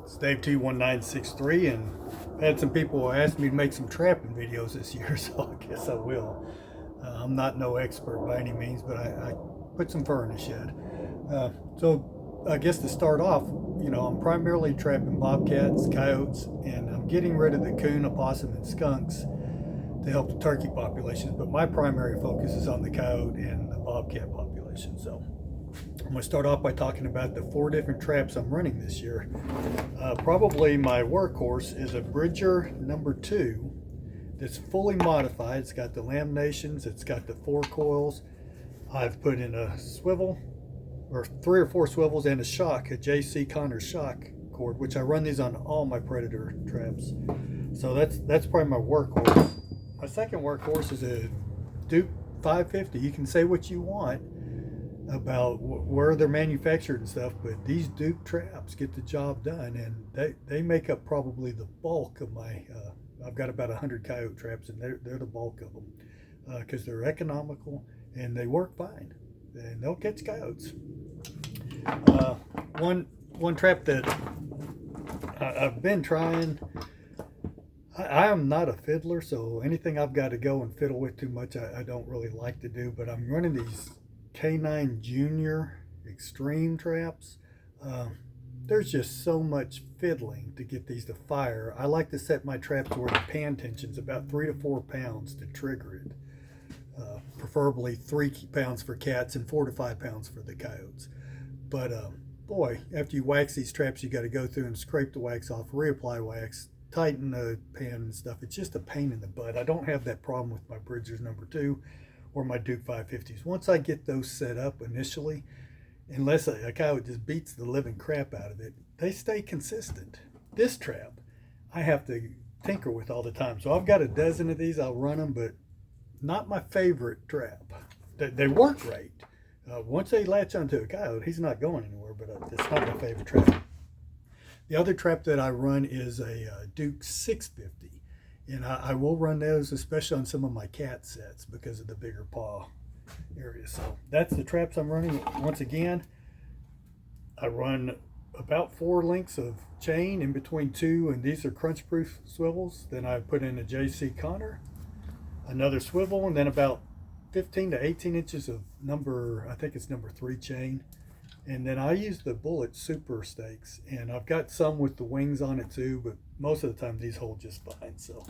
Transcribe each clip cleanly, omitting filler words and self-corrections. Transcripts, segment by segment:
It's Dave T1963, and I had some people ask me to make some trapping videos this year, so I guess I will. I'm not no expert by any means, but I put some fur in the shed. So I guess to start off, I'm primarily trapping bobcats, coyotes, and I'm getting rid of the coon, opossum, and skunks to help the turkey populations. But my primary focus is on the coyote and the bobcat population. So I'm going to start off by talking about the 4 different traps I'm running this year. Probably my workhorse is a Bridger number 2 that's fully modified. It's got the laminations, it's got the 4 coils. I've put in a swivel, or 3 or 4 swivels, and a shock, a JC Connor shock cord, which I run these on all my predator traps. So that's probably my workhorse. My second workhorse is a Duke 550. You can say what you want about where they're manufactured and stuff, but these Duke traps get the job done, and they make up probably the bulk of my I've got about 100 coyote traps, and they're the bulk of them because they're economical and they work fine, and they'll catch coyotes. One trap that I've been trying, I am not a fiddler, so anything I've got to go and fiddle with too much I don't really like to do, but I'm running these K9 Junior Extreme traps. There's just so much fiddling to get these to fire. I like to set my trap to where the pan tension's about 3 to 4 pounds to trigger it. Preferably 3 pounds for cats and 4 to 5 pounds for the coyotes. But boy, after you wax these traps, you got to go through and scrape the wax off, reapply wax, tighten the pan and stuff. It's just a pain in the butt. I don't have that problem with my Bridgers number 2 or my Duke 550s. Once I get those set up initially, unless a coyote just beats the living crap out of it, they stay consistent. This trap, I have to tinker with all the time. So I've got a dozen of these. I'll run them, but not my favorite trap. They work great. Once they latch onto a coyote, he's not going anywhere, but it's not my favorite trap. The other trap that I run is a Duke 650. And I will run those, especially on some of my cat sets, because of the bigger paw area. So that's the traps I'm running. Once again, I run about 4 links of chain in between 2, and these are crunch proof swivels. Then I put in a JC Connor, another swivel, and then about 15 to 18 inches of I think it's number 3 chain. And then I use the Bullet Super Stakes, and I've got some with the wings on it too, but most of the time these hold just fine. So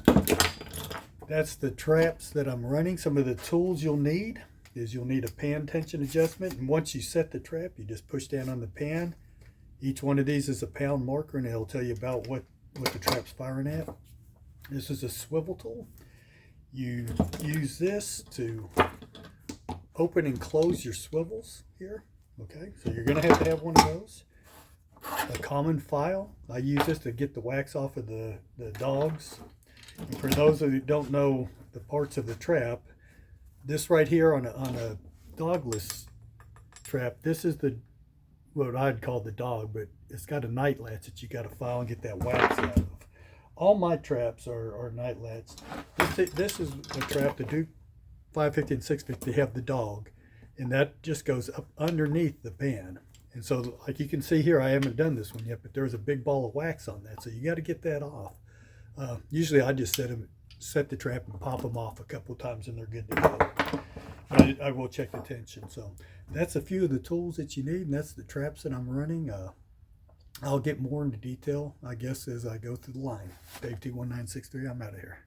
that's the traps that I'm running. Some of the tools you'll need is you'll need a pan tension adjustment, and once you set the trap, you just push down on the pan. Each one of these is a pound marker, and it'll tell you about what the trap's firing at. This is a swivel tool. You use this to open and close your swivels here. Okay, so you're going to have one of those. A common file. I use this to get the wax off of the dogs. And for those of you who don't know the parts of the trap, this right here on a dogless trap, this is what I'd call the dog, but it's got a night latch that you got to file and get that wax out of. All my traps are night latch. This is a trap, the Duke 550 and 650, they have the dog, and that just goes up underneath the pan. And so, like you can see here, I haven't done this one yet, but there's a big ball of wax on that, so you got to get that off. Usually I just set the trap and pop them off a couple times, and they're good to go. But I will check the tension. So that's a few of the tools that you need, and that's the traps that I'm running. I'll get more into detail, I guess, as I go through the line. Dave T1963, I'm out of here.